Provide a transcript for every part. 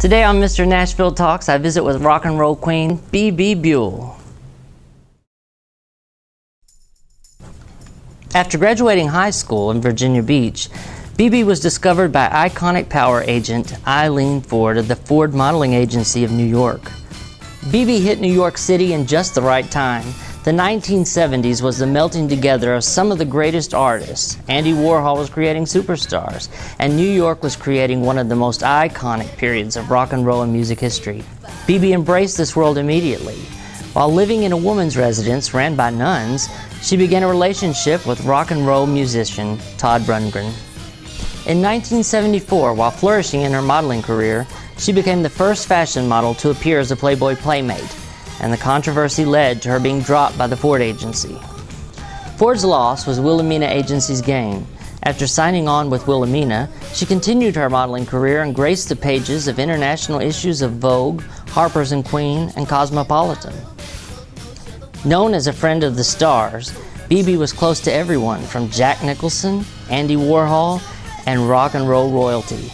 Today on Mr. Nashville Talks, I visit with rock and roll queen Bebe Buell. After graduating high school in Virginia Beach, Bebe was discovered by iconic power agent Eileen Ford of the Ford Modeling Agency of New York. Bebe hit New York City in just the right time. The 1970s was the melting together of some of the greatest artists. Andy Warhol was creating superstars, and New York was creating one of the most iconic periods of rock and roll and music history. Bebe embraced this world immediately. While living in a woman's residence ran by nuns, she began a relationship with rock and roll musician Todd Rundgren. In 1974, while flourishing in her modeling career, she became the first fashion model to appear as a Playboy playmate, and the controversy led to her being dropped by the Ford agency. Ford's loss was Wilhelmina Agency's gain. After signing on with Wilhelmina, she continued her modeling career and graced the pages of international issues of Vogue, Harper's and Queen, and Cosmopolitan. Known as a friend of the stars, Bebe was close to everyone from Jack Nicholson, Andy Warhol, and rock and roll royalty.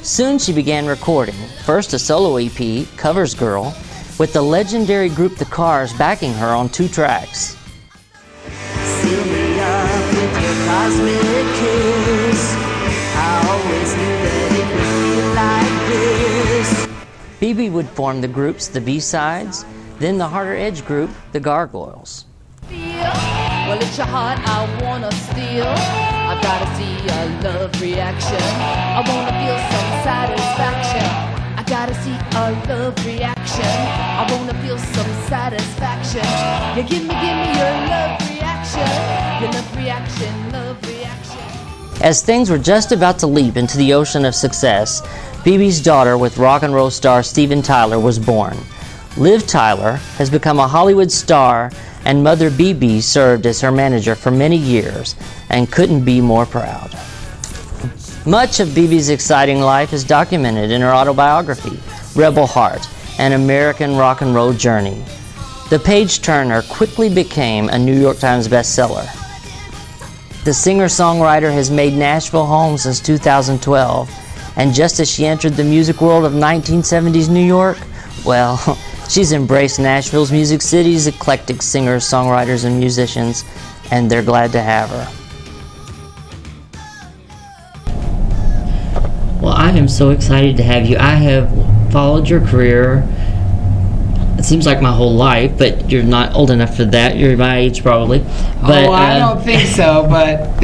Soon she began recording, first a solo EP, Covers Girl, with the legendary group The Cars backing her on 2 tracks. Seal me up with your cosmic kiss. I always knew that it would feel like this. Bebe would form the groups The B-Sides, then the harder edge group, The Gargoyles. Well, it's your heart I wanna steal. I gotta see a love reaction. I wanna feel some satisfaction. I gotta see a love reaction. I wanna feel some satisfaction. You give me your love reaction. Your love reaction, love reaction. As things were just about to leap into the ocean of success, Bebe's daughter with rock and roll star Steven Tyler was born. Liv Tyler has become a Hollywood star, and mother Bebe served as her manager for many years and couldn't be more proud. Much of Bebe's exciting life is documented in her autobiography, Rebel Heart, An American Rock and Roll Journey. The page-turner quickly became a New York Times bestseller. The singer-songwriter has made Nashville home since 2012, and just as she entered the music world of 1970s New York, well, she's embraced Nashville's Music City's eclectic singers, songwriters, and musicians, and they're glad to have her. Well, I am so excited to have you. I have followed your career, it seems like my whole life, but you're not old enough for that. You're my age probably. But, I don't think so, but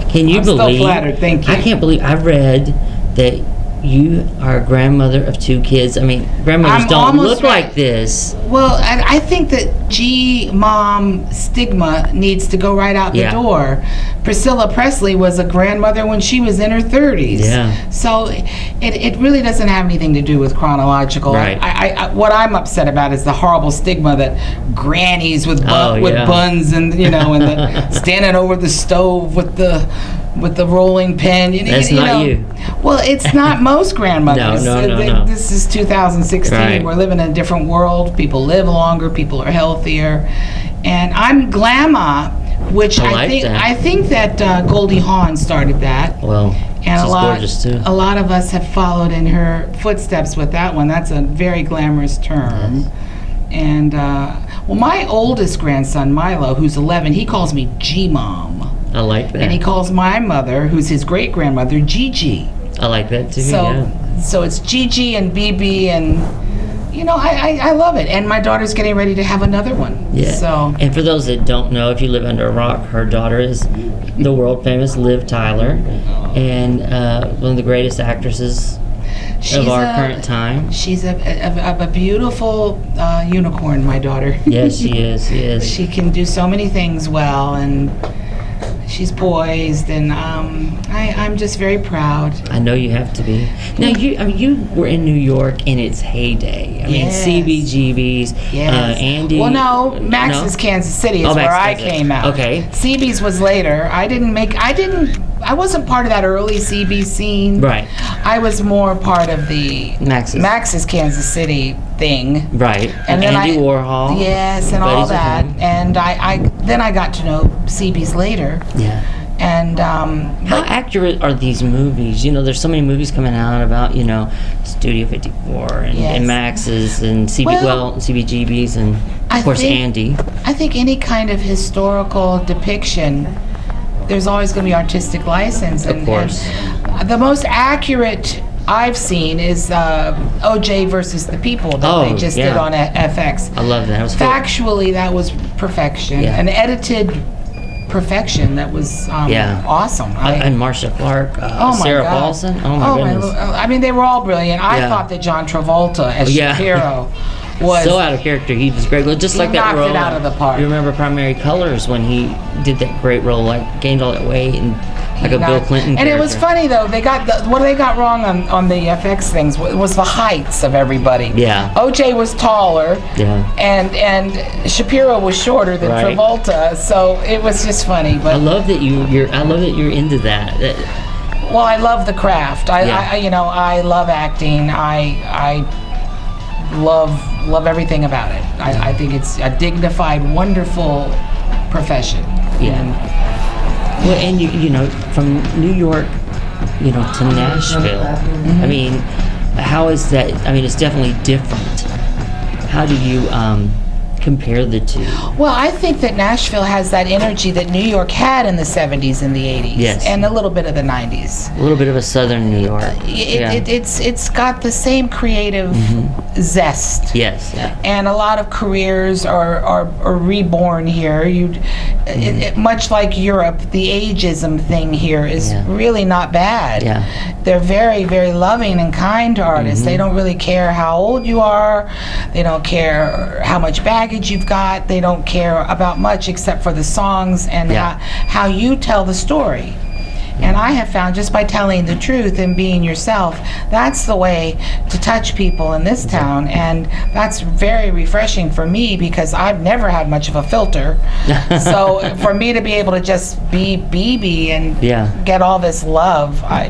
can you I'm believe? still flattered, thank you. I can't believe I read that you are a grandmother of 2 kids. I mean, grandmothers don't look like this. Well, I think that G-mom stigma needs to go right out the door. Priscilla Presley was a grandmother when she was in her 30s. Yeah. So it really doesn't have anything to do with chronological. Right. I what I'm upset about is the horrible stigma that grannies with buns and and the standing over the stove with the rolling pin. That's not you. Well, it's not most grandmothers. No. This is 2016. Right. We're living in a different world. People live longer. People are healthier. And I'm Glamma, which I think that Goldie Hawn started that. Well, and she's gorgeous too. A lot of us have followed in her footsteps with that one. That's a very glamorous term. Yes. And my oldest grandson, Milo, who's 11, he calls me G-Mom. I like that. And he calls my mother, who's his great-grandmother, Gigi. I like that too. So it's Gigi and Bebe, and I love it. And my daughter's getting ready to have another one. Yeah. So. And for those that don't know, if you live under a rock, her daughter is the world famous Liv Tyler, and one of the greatest actresses of our current time. She's a beautiful unicorn, my daughter. Yes, she is. She can do so many things well, and she's poised, and I'm just very proud. I know you have to be. Now, you were in New York in its heyday. I mean, CBGB's, Andy. Well, no, Max's Kansas City is where I came out. Okay. CB's was later. I wasn't part of that early CB scene. Right. I was more part of the Max's Kansas City thing. Right. And then Andy Warhol. Yes, and all that. And then I got to know CB's later. Yeah. And how accurate are these movies? You know, there's so many movies coming out about, you know, Studio 54 and Max's and CBGB's and of course Andy. I think any kind of historical depiction, there's always going to be artistic license. Of course. And the most accurate I've seen is OJ versus the People that they just did on FX. I love that. It was factually, that was perfection. Yeah. An edited perfection that was awesome. And Marcia Clark, Sarah Paulson. Oh my goodness. I mean, they were all brilliant. I thought that John Travolta as Shapiro was so out of character. He was great. Just like that role. Knocked it out of the park. You remember Primary Colors when he did that great role, like gained all that weight and like a Bill Clinton character. And it was funny though. They got what they got wrong on the FX things was the heights of everybody. Yeah. OJ was taller. Yeah. And Shapiro was shorter than Travolta. So it was just funny. But I love that you're into that. Well, I love the craft. I love acting. I love everything about it. I think it's a dignified, wonderful profession. Yeah. Well, and you know, from New York, you know, to Nashville. I mean, how is that? I mean, it's definitely different. How do you compare the two? Well, I think that Nashville has that energy that New York had in the 70s and the 80s. Yes. And a little bit of the 90s. A little bit of a southern New York. It's got the same creative zest. Yes. Yeah. And a lot of careers are reborn here. Much like Europe, the ageism thing here is really not bad. Yeah. They're very, very loving and kind to artists. They don't really care how old you are. They don't care how much baggage you've got. They don't care about much except for the songs and how you tell the story. And I have found just by telling the truth and being yourself, that's the way to touch people in this town. And that's very refreshing for me because I've never had much of a filter. So for me to be able to just be BB and get all this love, I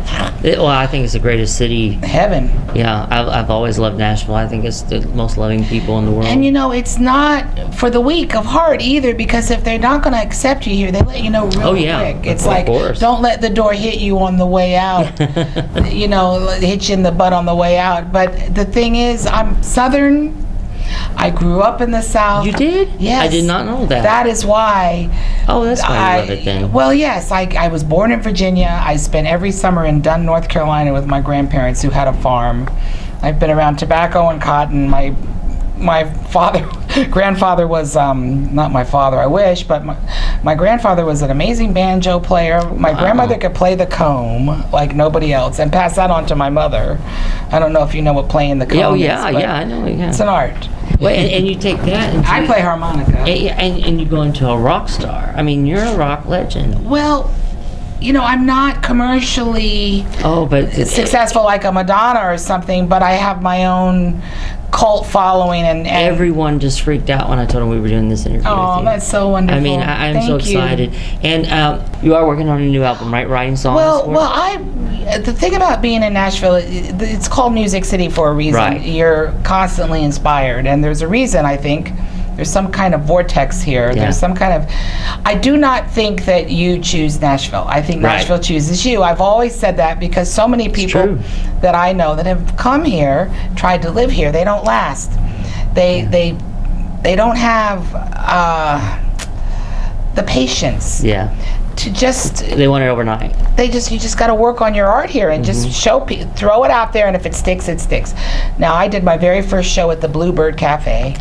think it's the greatest city. Heaven. Yeah, I've always loved Nashville. I think it's the most loving people in the world. And you know, it's not for the weak of heart either, because if they're not going to accept you here, they let you know real quick. It's like, don't let the door hit you on the way out. You know, hit you in the butt on the way out. But the thing is, I'm Southern. I grew up in the South. You did? Yes. I did not know that. That is why. Oh, that's why you love it then. Well, yes. I was born in Virginia. I spent every summer in Dunn, North Carolina with my grandparents who had a farm. I've been around tobacco and cotton. My grandfather was, not my father, I wish, but my grandfather was an amazing banjo player. My grandmother could play the comb like nobody else and pass that on to my mother. I don't know if you know what playing the comb is. Yeah, I know. Yeah. It's an art. Well, and you take that and I play harmonica. And you go into a rock star. I mean, you're a rock legend. Well, you know, I'm not commercially successful like a Madonna or something, but I have my own cult following and everyone just freaked out when I told them we were doing this interview. Oh, that's so wonderful. I mean, I'm so excited. And you are working on a new album, right? Writing songs. The thing about being in Nashville, it's called Music City for a reason. Right. You're constantly inspired, and there's a reason. I think there's some kind of vortex here. Yeah. There's some kind of. I do not think that you choose Nashville. I think Nashville chooses you. I've always said that because so many people that I know that have come here, tried to live here, they don't last. They don't have the patience. Yeah. To just they want it overnight. You just got to work on your art here and just throw it out there, and if it sticks, it sticks. Now, I did my very first show at the Bluebird Cafe,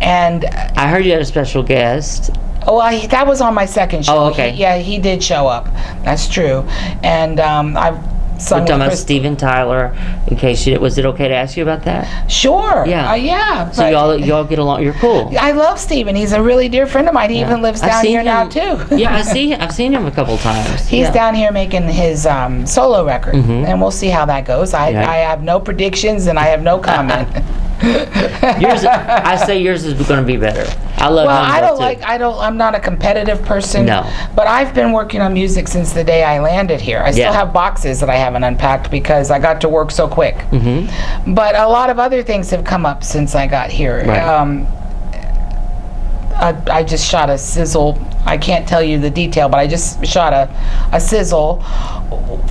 and I heard you had a special guest. Oh, that was on my second show. Oh, okay. He did show up. That's true. And I've sung. We're talking about Steven Tyler. In case was it okay to ask you about that? Sure. Yeah. Yeah. So y'all get along. You're cool. I love Steven. He's a really dear friend of mine. He even lives down here now too. Yeah, I've seen him a couple times. He's down here making his solo record, and we'll see how that goes. I have no predictions and I have no comment. I say yours is going to be better. I love. Well, I'm not a competitive person. No. But I've been working on music since the day I landed here. I still have boxes that I haven't unpacked because I got to work so quick. Mm-hmm. But a lot of other things have come up since I got here. Right. I just shot a sizzle I can't tell you the detail, but I just shot a sizzle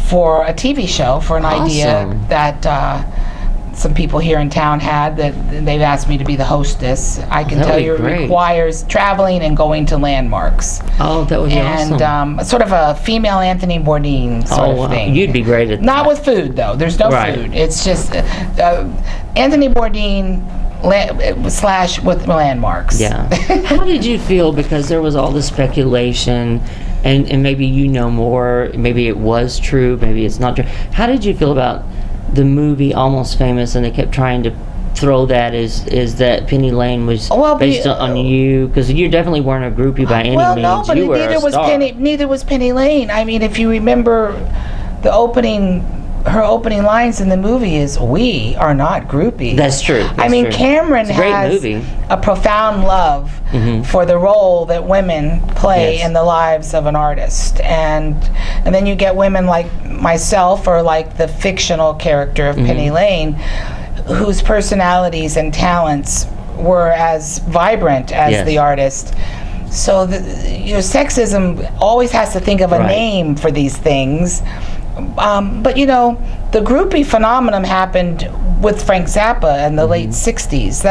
for a TV show for an idea that some people here in town had, that they've asked me to be the hostess. I can tell you it requires traveling and going to landmarks. Oh, that would be awesome. And sort of a female Anthony Bourdain sort of thing. You'd be great at that. Not with food, though. There's no food. It's just Anthony Bourdain / with landmarks. Yeah. How did you feel, because there was all this speculation, and maybe you know more, maybe it was true, maybe it's not true. How did you feel about the movie Almost Famous, and they kept trying to throw that is that Penny Lane was based on you, because you definitely weren't a groupie by any means. Well, no, but you were neither a was star. neither was Penny Lane. I mean, if you remember the her opening lines in the movie is, "We are not groupies." That's true. I mean, Cameron has movie. a profound love for the role that women play in the lives of an artist, and then you get women like myself, or like the fictional character of Penny Lane, whose personalities and talents were as vibrant as the artist. So sexism always has to think of a name for these things. But the groupie phenomenon happened with Frank Zappa in the late 60s.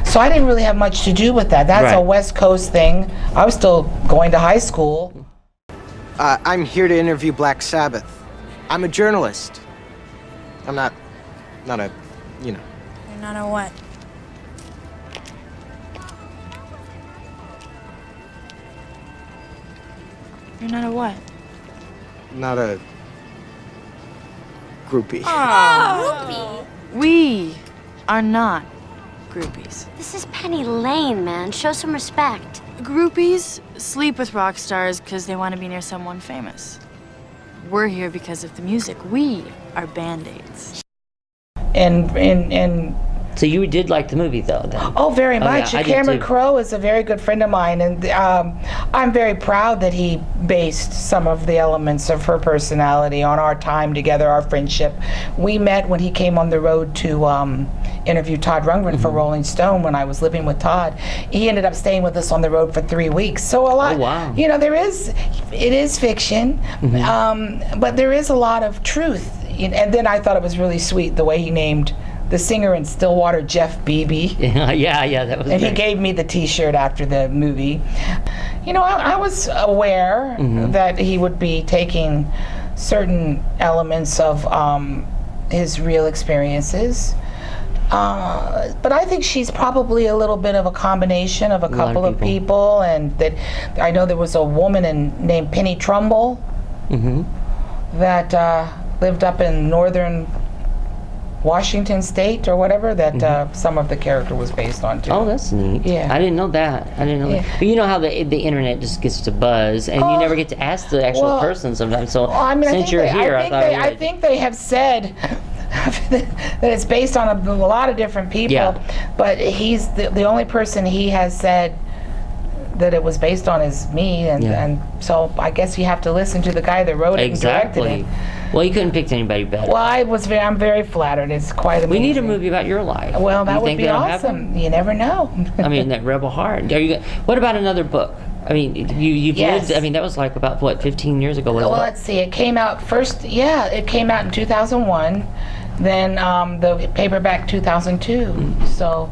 So I didn't really have much to do with that. That's a West Coast thing. I was still going to high school. I'm here to interview Black Sabbath. I'm a journalist. I'm not a, You're not a what? You're not a what? not a groupie. Groupie? We are not groupies. This is Penny Lane, man. Show some respect. Groupies sleep with rock stars because they want to be near someone famous. We're here because of the music. We are Band-Aids. And So you did like the movie, though, then? Oh, very much. Yeah, I did Cameron too. Crowe is a very good friend of mine, and I'm very proud that he based some of the elements of her personality on our time together, our friendship. We met when he came on the road to interview Todd Rundgren for Rolling Stone when I was living with Todd. He ended up staying with us on the road for 3 weeks. So a lot, Oh, wow. you know, it is fiction, but there is a lot of truth. And then I thought it was really sweet the way he named the singer in Stillwater, Jeff Beebe. Yeah, that was And he great. gave me the T-shirt after the movie. You know, I was aware that he would be taking certain elements of his real experiences. But I think she's probably a little bit of a combination of a couple of people. And that I know there was a woman named Penny Trumbull that lived up in northern Washington State or whatever, that some of the character was based on too. Oh, that's neat. Yeah. I didn't know that. Yeah. But you know how the internet just gets to buzz, and you never get to ask the actual person sometimes. So I mean, since you're here, I thought I think they have said that it's based on a lot of different people. Yeah. But he's the only person he has said that it was based on is me, and so I guess you have to listen to the guy that wrote it and directed Exactly. it. Well, you couldn't pick anybody better. Well, I'm very flattered. It's quite amazing. We need a movie about your life. Well, Do that you would think be that'll awesome. happen? You never know. I mean, that Rebel Heart. What about another book? I mean, you've Yes. lived. I mean, that was like about what, 15 years ago? Well, let's see. It came out first. Yeah, it came out in 2001. Then the paperback 2002. So,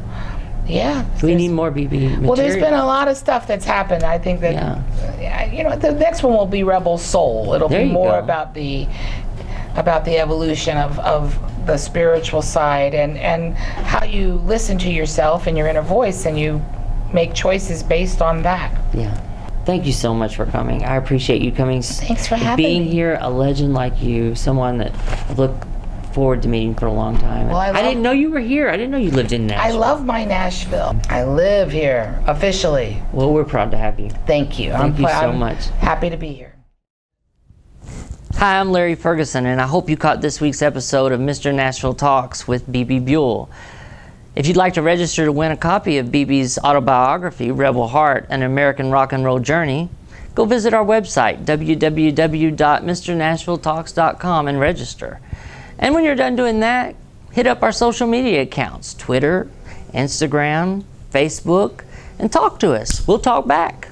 yeah. We need more BB material. Well, there's been a lot of stuff that's happened. I think that the next one will be Rebel Soul. It'll There be you more go. about the evolution of the spiritual side and how you listen to yourself and your inner voice, and you make choices based on that. Yeah. Thank you so much for coming. I appreciate you coming. Thanks for having being me. here, a legend like you, someone that I've looked forward to meeting for a long time. Well, I didn't know you were here. I didn't know you lived in I Nashville. love my Nashville. I live here officially. Well, we're proud to have you. Thank you. Thank you so I'm much. happy to be here. Hi, I'm Larry Ferguson, and I hope you caught this week's episode of Mr. Nashville Talks with Bebe Buell. If you'd like to register to win a copy of Bebe's autobiography, Rebel Heart, An American Rock and Roll Journey, go visit our website, www.mrnashvilletalks.com, and register. And when you're done doing that, hit up our social media accounts, Twitter, Instagram, Facebook, and talk to us. We'll talk back.